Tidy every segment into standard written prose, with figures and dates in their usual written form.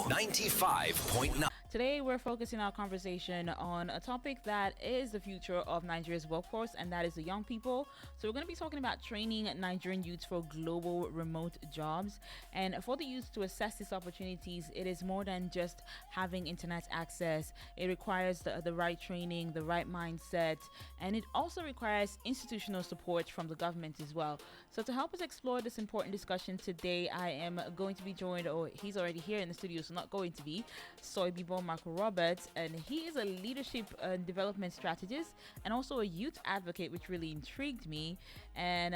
95.9. Today, we're focusing our conversation on a topic that is the future of Nigeria's workforce, and that is the young people. So, we're going to be talking about training Nigerian youths for global remote jobs. And for the youth to assess these opportunities, it is more than just having internet access. It requires the right training, the right mindset, and it also requires institutional support from the government as well. So, to help us explore this important discussion today, I am going to be joined, or he's already here in the studio, so not going to be, Soibibo Mac-Roberts, and he is a leadership and development strategist and also a youth advocate, which really intrigued me. And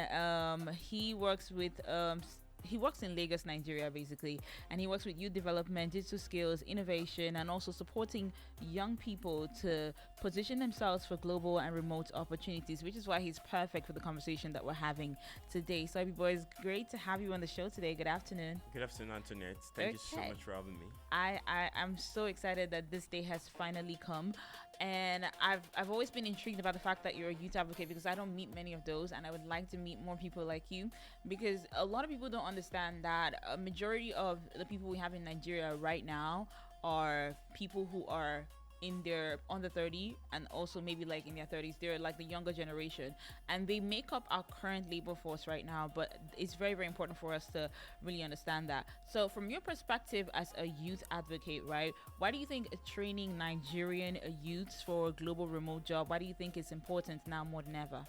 he works in Lagos, Nigeria, basically, and he works with youth development, digital skills, innovation, and also supporting young people to position themselves for global and remote opportunities, which is why he's perfect for the conversation that we're having today. So, boys, great to have you on the show today. Good afternoon. Good afternoon, Antoinette. Thank you so much for having me. I'm so excited that this day has finally come, and I've always been intrigued about the fact that you're a youth advocate, because I don't meet many of those, and I would like to meet more people like you, because a lot of people don't understand that a majority of the people we have in Nigeria right now are people who are in their under 30 and also maybe like in their 30s. They're like the younger generation, and they make up our current labor force right now. But it's very, very important for us to really understand that. So from your perspective as a youth advocate, right, why do you think training Nigerian youths for a global remote job, why do you think it's important now more than ever?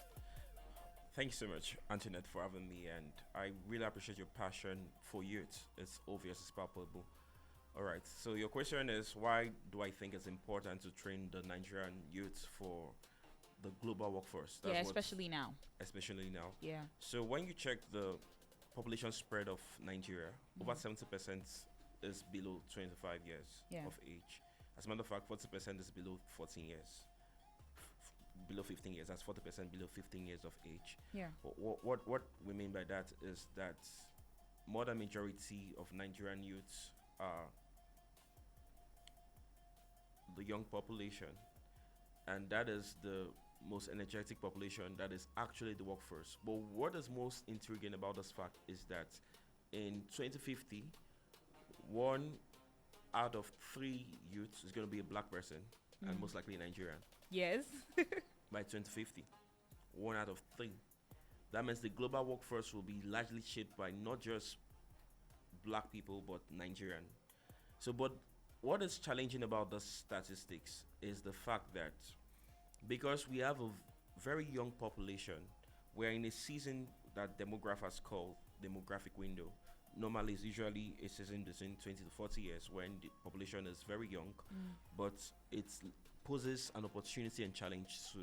Thank you so much, Antoinette, for having me, and I really appreciate your passion for youth. It's obvious, it's palpable. All right, so your question is, why do I think it's important to train the Nigerian youths for the global workforce? Especially now. Especially now. Yeah. So when you check the population spread of Nigeria, over 70% is below 25 years of age. As a matter of fact, 40% is below 14 years. Below 15 years, that's 40% below 15 years of age. Yeah. What we mean by that is that more than majority of Nigerian youths are the young population, and that is the most energetic population, that is actually the workforce. But what is most intriguing about this fact is that in 2050, 1 out of 3 youths is going to be a black person, and most likely Nigerian. Yes. By 2050, 1 out of 3. That means the global workforce will be largely shaped by not just black people but Nigerian. So, but what is challenging about the statistics is the fact that because we have a very young population, we're in a season that demographers call demographic window. Normally, it's usually a season between 20 to 40 years when the population is very young, but it poses an opportunity and challenge to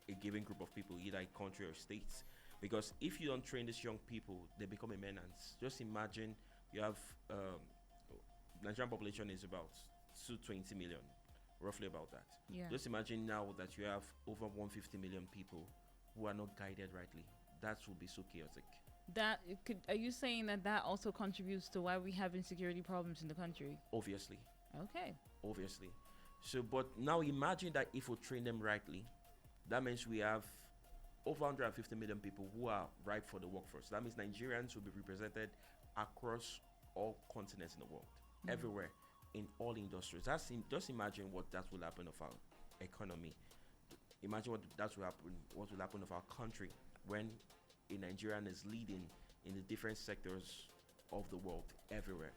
a given group of people, either a country or states. Because if you don't train these young people, they become a menace. Just imagine you have Nigerian population is about 220 million, roughly about that. Yeah. Just imagine now that you have over 150 million people who are not guided rightly. That will be so chaotic. Are you saying that also contributes to why we have insecurity problems in the country? Obviously. Okay. Obviously. So, but now imagine that if we train them rightly, that means we have over 150 million people who are ripe for the workforce. That means Nigerians will be represented across all continents in the world, everywhere, in all industries. Just imagine what that will happen of our economy. Imagine what will happen of our country when a Nigerian is leading in the different sectors of the world, everywhere.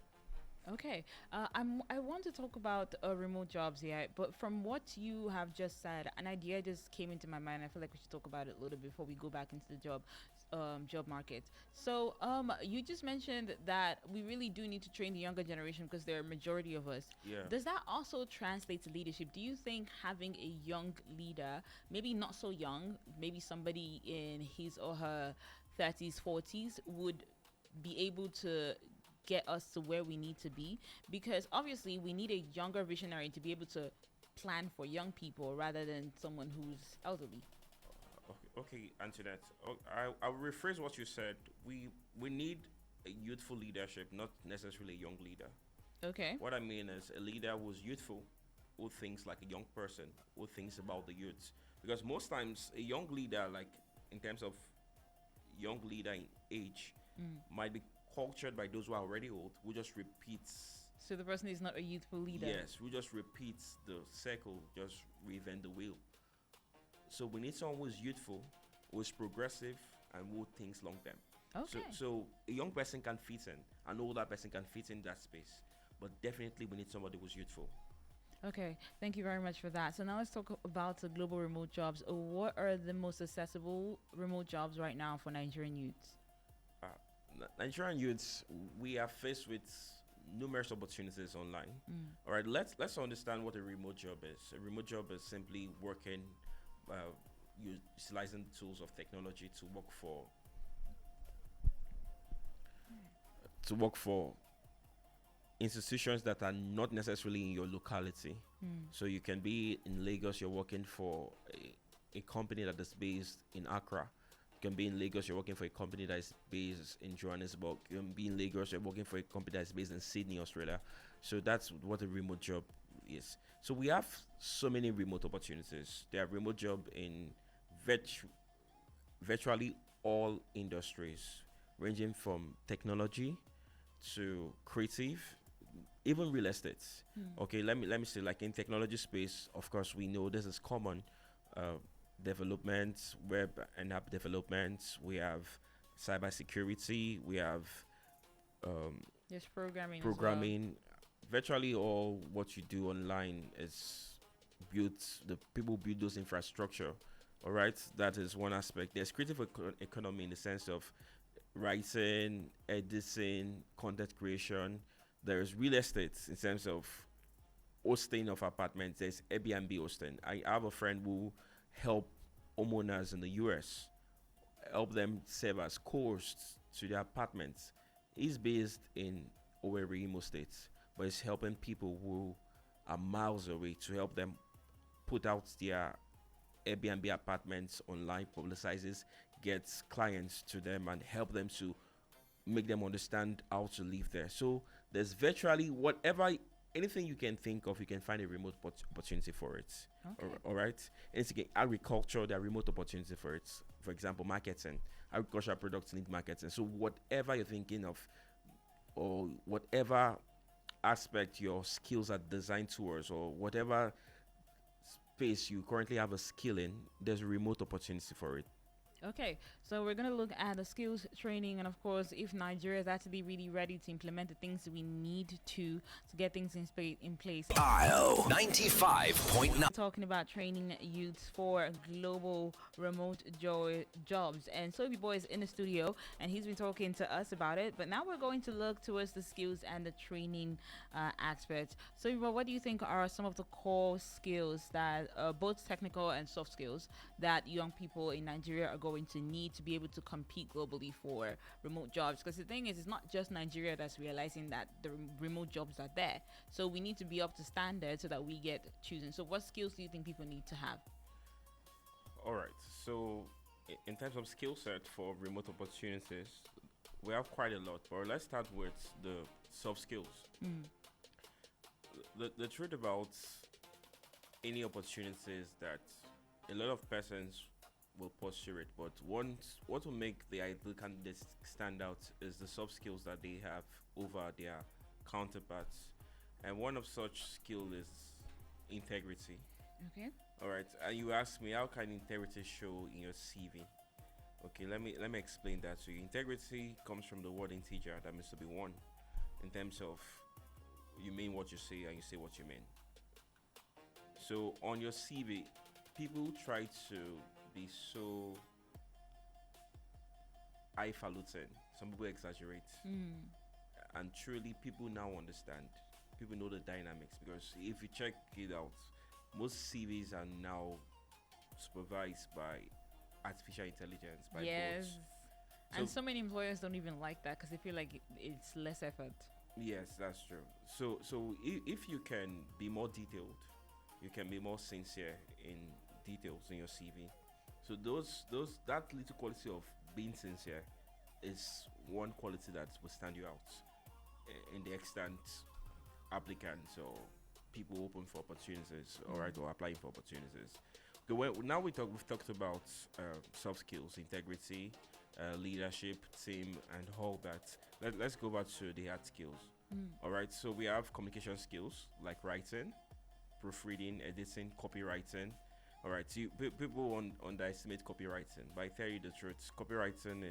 Okay, I want to talk about remote jobs here, but from what you have just said, an idea just came into my mind. I feel like we should talk about it a little before we go back into the job market. So you just mentioned that we really do need to train the younger generation because they're a majority of us. Yeah. Does that also translate to leadership? Do you think having a young leader, maybe not so young, maybe somebody in his or her 30s, 40s, would be able to get us to where we need to be? Because obviously we need a younger visionary to be able to plan for young people rather than someone who's elderly. Okay, Antoinette. I'll rephrase what you said. We need a youthful leadership, not necessarily a young leader. Okay. What I mean is a leader who's youthful, who thinks like a young person, who thinks about the youths. Because most times a young leader, like in terms of young leader in age, might be cultured by those who are already old, who just repeats So the person is not a youthful leader. Yes, we just repeat the circle, just reinvent the wheel. So we need someone who's youthful, who's progressive, and who thinks long term. So, Okay. so a young person can fit in, an older person can fit in that space, but definitely we need somebody who's youthful. Okay, thank you very much for that. So now let's talk about the global remote jobs. What are the most accessible remote jobs right now for Nigerian youths? Uh, Nigerian youths, we are faced with numerous opportunities online. Mm. All right, let's understand what a remote job is. A remote job is simply working, uh, utilizing tools of technology to work for institutions that are not necessarily in your locality. Mm. So you can be in Lagos, you're working for a company that is based in Accra. You can be in Lagos, you're working for a company that is based in Johannesburg. You can be in Lagos, you're working for a company that is based in Sydney, Australia. So that's what a remote job is. So we have so many remote opportunities. There are remote job in virtu- virtually all industries, ranging from technology to creative, even real estate. Mm. Okay, let me say, like in technology space, of course we know this is common. Uh, Development, web and app development. We have cybersecurity. We have um, There's programming as well. programming. Virtually all what you do online is built. The people build those infrastructure. All right, that is one aspect. There's creative economy in the sense of writing, editing, content creation. There's real estate in terms of hosting of apartments. There's Airbnb hosting. I have a friend who help homeowners in the US, help them serve as hosts to their apartments. He's based in Owerri, Imo State, but he's helping people who are miles away to help them put out their Airbnb apartments online, publicizes, gets clients to them, and help them to make them understand how to live there. So there's virtually whatever, anything you can think of, you can find a remote opportunity for it. Okay. All right. And again, agriculture, there are remote opportunity for it. For example, marketing, agricultural products need marketing. So whatever you're thinking of, or whatever aspect your skills are designed towards, or whatever space you currently have a skill in, there's a remote opportunity for it. Okay, so we're going to look at the skills training, and of course, if Nigeria is actually really ready to implement the things we need to get things in place. IO 95.9. Talking about training youths for global remote jobs, and Soibibo is in the studio, and he's been talking to us about it. But now we're going to look towards the skills and the training aspects. Soibibo, what do you think are some of the core skills that, both technical and soft skills, that young people in Nigeria are going to need to be able to compete globally for remote jobs? Because the thing is, it's not just Nigeria that's realizing that the remote jobs are there. So we need to be up to standard so that we get chosen. So what skills do you think people need to have? All right. So in terms of skill set for remote opportunities, we have quite a lot. But let's start with the soft skills. Mm. The truth about any opportunities that a lot of persons will pursue it, but what will make the ideal candidates stand out is the soft skills that they have over their counterparts. And one of such skill is integrity. Okay. All right. And you ask me, how can integrity show in your CV? Okay, let me explain that to you. Integrity comes from the word integer, that means to be one. In terms of, you mean what you say and you say what you mean. So on your CV, people try to be so highfalutin. Some people exaggerate, Mm. and truly, people now understand. People know the dynamics, because if you check it out, most CVs are now supervised by artificial intelligence, by Yes. bots. And So so many employers don't even like that because they feel like it's less effort. yes, that's true. So if you can be more detailed, you can be more sincere in details in your CV. So that little quality of being sincere is one quality that will stand you out in the extent applicants or people open for opportunities, all right, or applying for opportunities. Okay, well, now we've talked about soft skills, integrity, leadership, team, and all that. Let's go back to the hard skills. All right, so we have communication skills like writing, proofreading, editing, copywriting. All right, so people underestimate copywriting, but I tell you the truth, copywriting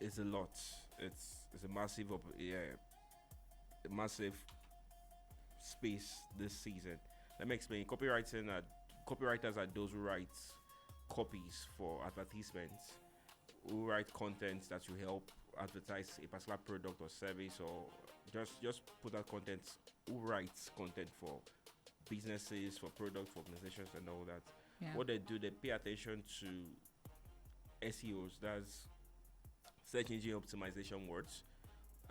is a lot. It's a massive a massive space this season. Let me explain. Copywriters are those who write copies for advertisements, who write content that will help advertise a particular product or service, or just put out content. Who writes content for businesses, for products, for organizations, and all that. Yeah. What they do, they pay attention to SEOs, that's search engine optimization words,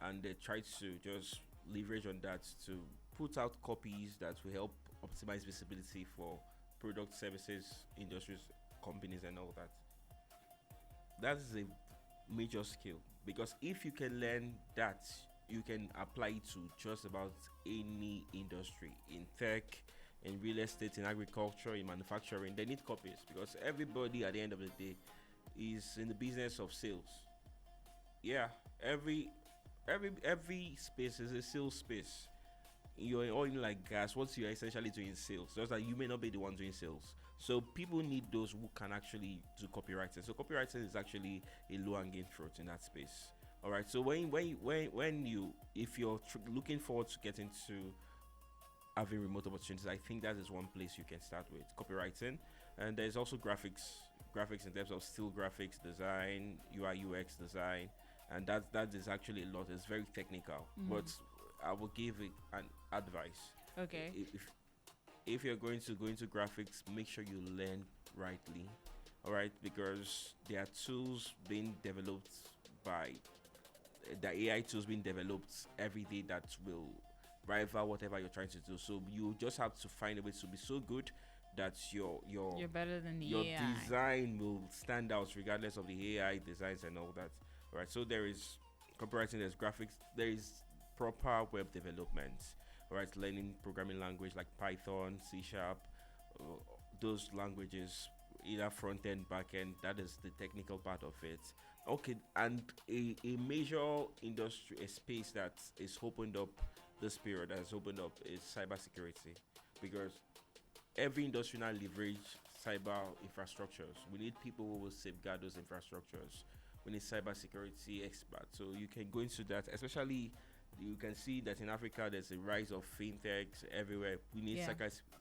and they try to just leverage on that to put out copies that will help optimize visibility for product, services, industries, companies, and all that. That is a major skill, because if you can learn that, you can apply it to just about any industry, in tech, in real estate, in agriculture, in manufacturing. They need copies, because everybody at the end of the day is in the business of sales. Yeah, every space is a sales space. You're in oil like gas, what you're essentially doing is sales. Just that you may not be the one doing sales. So people need those who can actually do copywriting. So copywriting is actually a low hanging fruit in that space. All right. So if you're looking forward to getting to having remote opportunities, I think that is one place you can start with copywriting. And there's also graphics in terms of still graphics design, UI UX design, and that is actually a lot. It's very technical, but I will give it an advice. Okay. If you're going to go into graphics, make sure you learn rightly. All right, because there are tools being developed by the AI tools being developed every day that will rival whatever you're trying to do. So you just have to find a way to be so good that You're better than the your AI. design will stand out regardless of the AI designs and all that. All right, so there is copywriting, there's graphics, there is proper web development. All right, learning programming language like Python, C Sharp, those languages, either front end, back end. That is the technical part of it. Okay, and a major industry, a space that is opened up this period has opened up is cybersecurity, because every industry now leverage cyber infrastructures. We need people who will safeguard those infrastructures. We need cybersecurity experts. So you can go into that, especially you can see that in Africa there's a rise of fintechs everywhere. We need Yeah.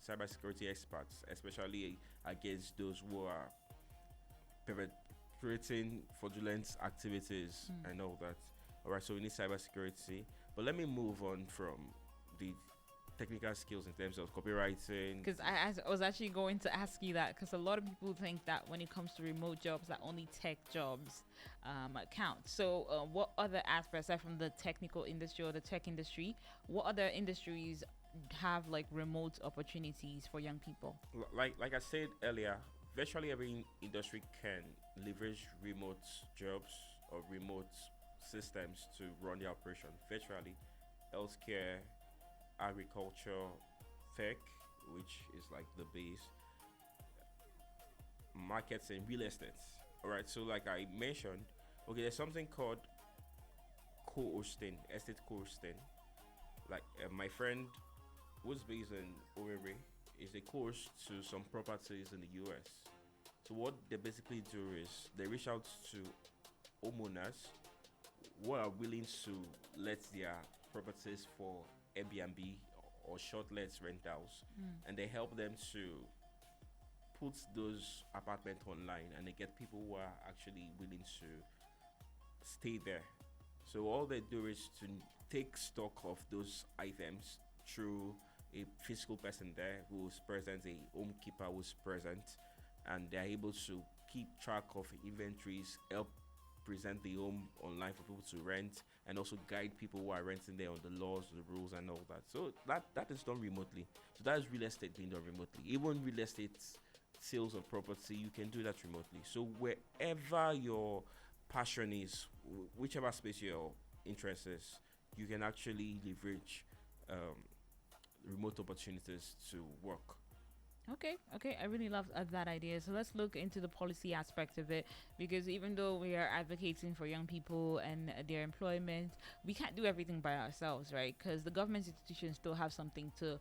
cybersecurity experts, especially against those who are perpetrating fraudulent activities and all that. All right, so we need cybersecurity. But let me move on from the technical skills in terms of copywriting. Because I was actually going to ask you that, because a lot of people think that when it comes to remote jobs, that only tech jobs count. So what other aspects, aside from the technical industry or the tech industry, what other industries have like remote opportunities for young people? Like I said earlier, virtually every industry can leverage remote jobs or remote systems to run their operation virtually. Healthcare, agriculture, tech, which is like the base, markets and real estate. All right, so like I mentioned, okay, there's something called co-hosting, estate co-hosting. Like my friend who's based in Owerri is a co-host to some properties in the US. So what they basically do is they reach out to homeowners who are willing to let their properties for Airbnb or short lets rentals, and they help them to put those apartments online, and they get people who are actually willing to stay there. So all they do is to take stock of those items through a physical person there who's present, a home keeper who's present, and they're able to keep track of inventories, help present the home online for people to rent, and also guide people who are renting there on the laws, the rules, and all that. So that is done remotely. So that is real estate being done remotely. Even real estate sales of property, you can do that remotely. So wherever your passion is, whichever space your interest is, you can actually leverage remote opportunities to work. Okay, I really love that idea. So let's look into the policy aspect of it, because even though we are advocating for young people and their employment, we can't do everything by ourselves, right? Because the government institutions still have something to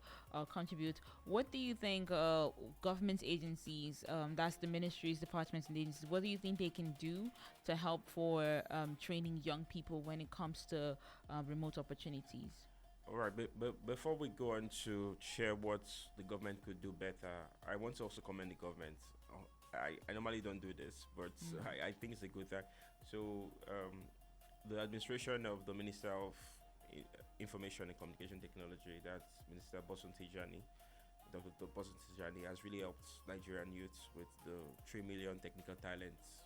contribute. What do you think government agencies, that's the ministries, departments, and agencies, what do you think they can do to help for training young people when it comes to remote opportunities? All right, but before we go on to share what the government could do better, I want to also commend the government. I normally don't do this, but I think it's a good thing. So, the administration of the Minister of Information and Communication Technology, that's Minister Bosun Tijani, Dr. Bosun Tijani, has really helped Nigerian youths with the 3 million technical talents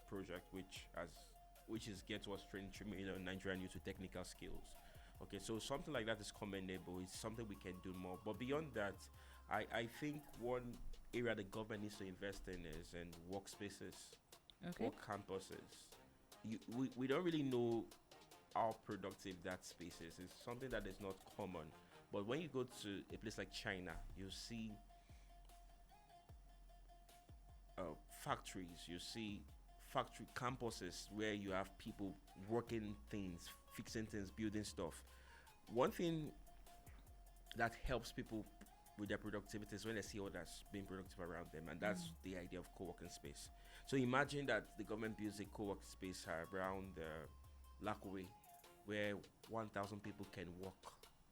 project, which is get to us train 3 million Nigerian youth with technical skills. Okay, so something like that is commendable. It's something we can do more. But beyond that, I think one area the government needs to invest in is in workspaces, Okay. work campuses. We don't really know how productive that space is. It's something that is not common. But when you go to a place like China, you see factories, you see factory campuses where you have people working things, fixing things, building stuff. One thing that helps people with their productivity is when they see others being productive around them, and that's the idea of co-working space. So imagine that the government builds a co-working space around Lakaway, where 1,000 people can work.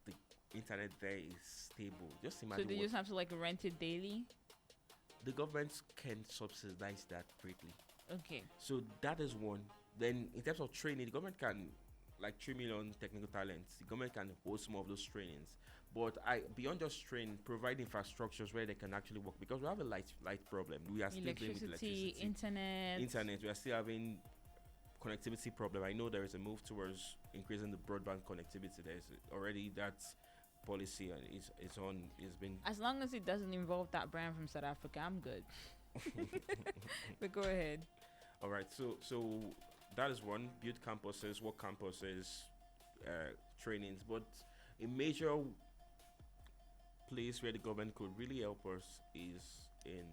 The internet there is stable. Just So imagine they what just have to like rent it daily? the government can subsidize that greatly. Okay. So that is one. Then in terms of training, the government can, like 3 million technical talents, the government can host more of those trainings. But I beyond just train, provide infrastructures where they can actually work, because we have a light problem. We are still dealing with Electricity, internet. internet. We are still having connectivity problem. I know there is a move towards increasing the broadband connectivity. There's already that policy and is on is been As long as it doesn't involve that brand from South Africa, I'm good. But go ahead. all right. So that is one. Build campuses, work campuses, trainings. But a major place where the government could really help us is in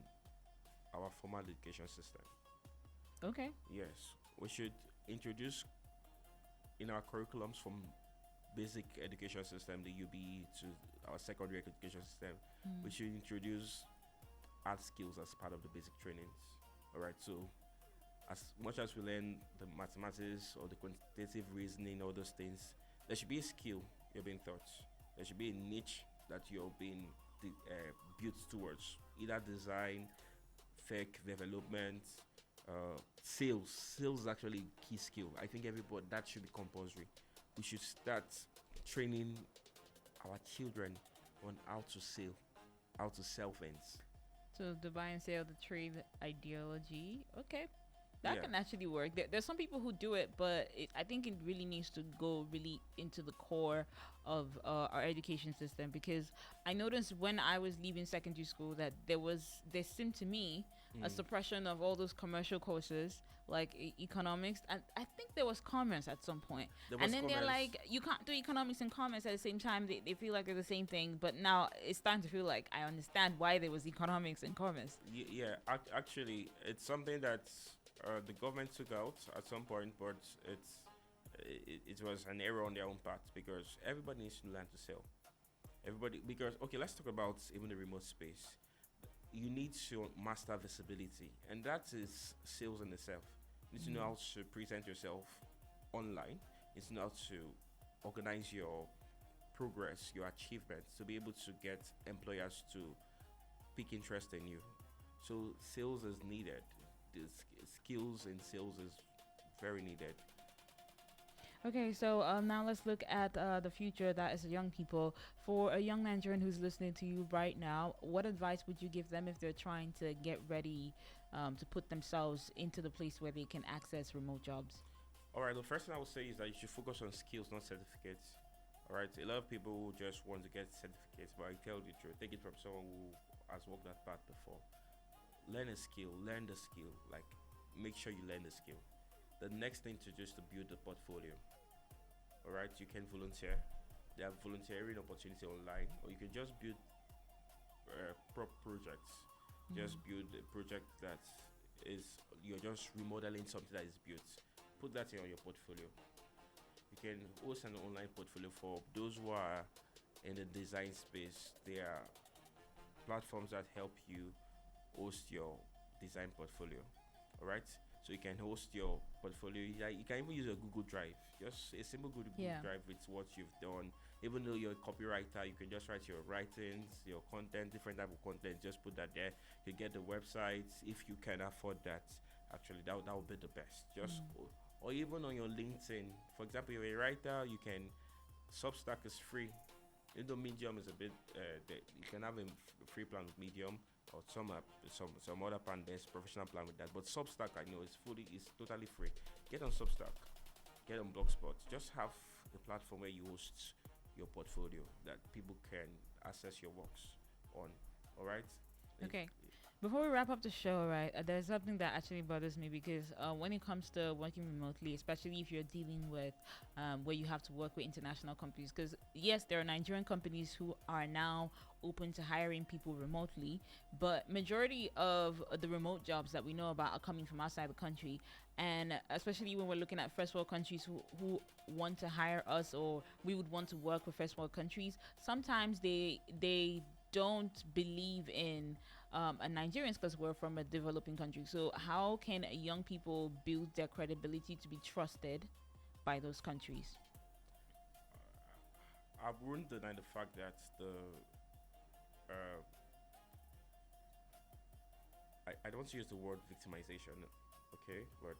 our formal education system. Okay. Yes, we should introduce in our curriculums from basic education system, the UBE, to our secondary education system. We should introduce art skills as part of the basic trainings. All right, so as much as we learn the mathematics or the quantitative reasoning, all those things, there should be a skill you're being taught. There should be a niche that you're being built towards, either design, tech development, sales. Sales is actually key skill. I think everybody that should be compulsory. We should start training our children on how to sell things. So the buy and sell the trade ideology. Okay. That Yeah. can actually work. There's some people who do it, but I think it really needs to go really into the core of our education system, because I noticed when I was leaving secondary school that there seemed to me a suppression of all those commercial courses like economics, and I think there was commerce at some point. There And was then they're commerce. like, you can't do economics and commerce at the same time. They feel like they're the same thing, but now it's starting to feel like I understand why there was economics and commerce. Yeah, actually, it's something that the government took out at some point, but it was an error on their own part, because everybody needs to learn to sell. Everybody, because okay, let's talk about even the remote space. You need to master visibility, and that is sales in itself. You need to know how to present yourself online. You need to know how to organize your progress, your achievements, to be able to get employers to pick interest in you. So sales is needed. The skills in sales is very needed. Okay, so now let's look at the future that is young people. For a young Nigerian who's listening to you right now, what advice would you give them if they're trying to get ready to put themselves into the place where they can access remote jobs? All right, the first thing I would say is that you should focus on skills, not certificates. All right, a lot of people just want to get certificates, but I tell you the truth, take it from someone who has walked that path before. Learn a skill, learn the skill. Like, make sure you learn the skill. The next thing to just to build a portfolio. All right, you can volunteer. There are volunteering opportunity online, or you can just build prop projects. Just build a project that is you're just remodeling something that is built. Put that in on your portfolio. You can host an online portfolio for those who are in the design space. There are platforms that help you host your design portfolio. All right, so you can host your portfolio. You can even use a Google Drive, just a simple Google Yeah. Drive with what you've done. Even though you're a copywriter, you can just write your writings, your content, different type of content. Just put that there. You get the websites if you can afford that. Actually, that would be the best. Just or even on your LinkedIn. For example, you're a writer. You can Substack is free. Even though Medium is a bit, you can have a free plan with Medium, or some other plan. There's professional plan with that. But Substack, I know, is totally free. Get on Substack, get on Blogspot. Just have a platform where you host your portfolio that people can access your works on. All right. Okay. Before we wrap up the show, right, there's something that actually bothers me because when it comes to working remotely, especially if you're dealing with where you have to work with international companies, because yes, there are Nigerian companies who are now open to hiring people remotely, but majority of the remote jobs that we know about are coming from outside the country, and especially when we're looking at first world countries who want to hire us, or we would want to work with first world countries, sometimes they don't believe in Nigerians because we're from a developing country. So how can young people build their credibility to be trusted by those countries? I wouldn't deny the fact that uh, I don't use the word victimization, okay, but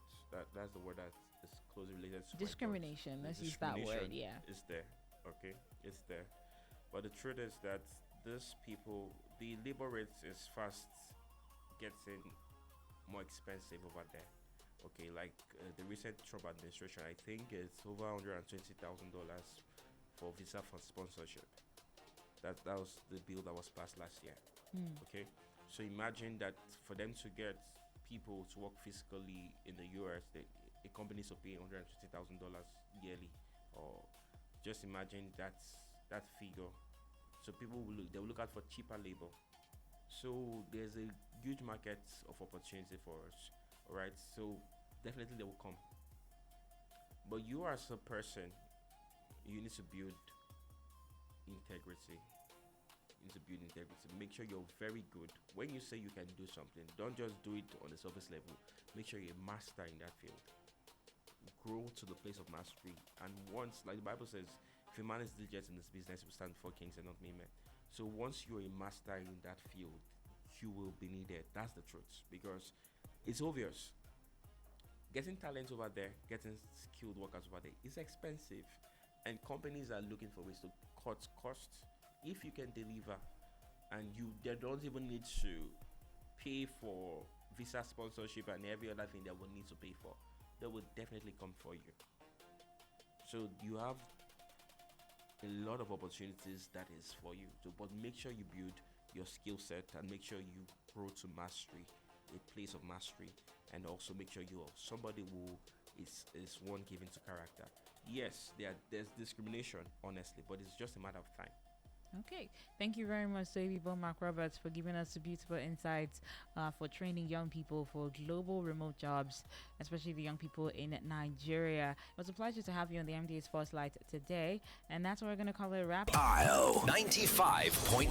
that's the word that is closely related to my thoughts. Discrimination. Let's use that word. Yeah. Is there, okay? It's there, but the truth is that these people, the labor rate is fast getting more expensive over there. Okay, like the recent Trump administration, I think it's over $120,000 for visa for sponsorship. That was the bill that was passed last year. Okay, so imagine that for them to get people to work physically in the US, a company needs to pay $120,000 yearly, or just imagine that figure. So people they will look out for cheaper labor. So there's a huge market of opportunity for us. All right, so definitely they will come. But you as a person, you need to build integrity. You need to build integrity. Make sure you're very good. When you say you can do something, don't just do it on the surface level. Make sure you're a master in that field. Grow to the place of mastery. And once, like the Bible says, if a man is diligent in this business, he will stand before kings and not me, men. So once you're a master in that field, you will be needed. That's the truth. Because it's obvious. Getting talent over there, getting skilled workers over there is expensive. And companies are looking for ways to cut costs. If you can deliver, and they don't even need to pay for visa sponsorship and every other thing they will need to pay for, they will definitely come for you. So you have a lot of opportunities that is for you. But make sure you build your skill set and make sure you grow to mastery, a place of mastery, and also make sure you are somebody who is one given to character. Yes, there's discrimination, honestly, but it's just a matter of time. Okay, thank you very much, Soibibo Mac-Roberts, for giving us the beautiful insights for training young people for global remote jobs, especially the young people in Nigeria. It was a pleasure to have you on the MDA Spotlight today, and that's what we're going to call it a wrap. IO 95.9.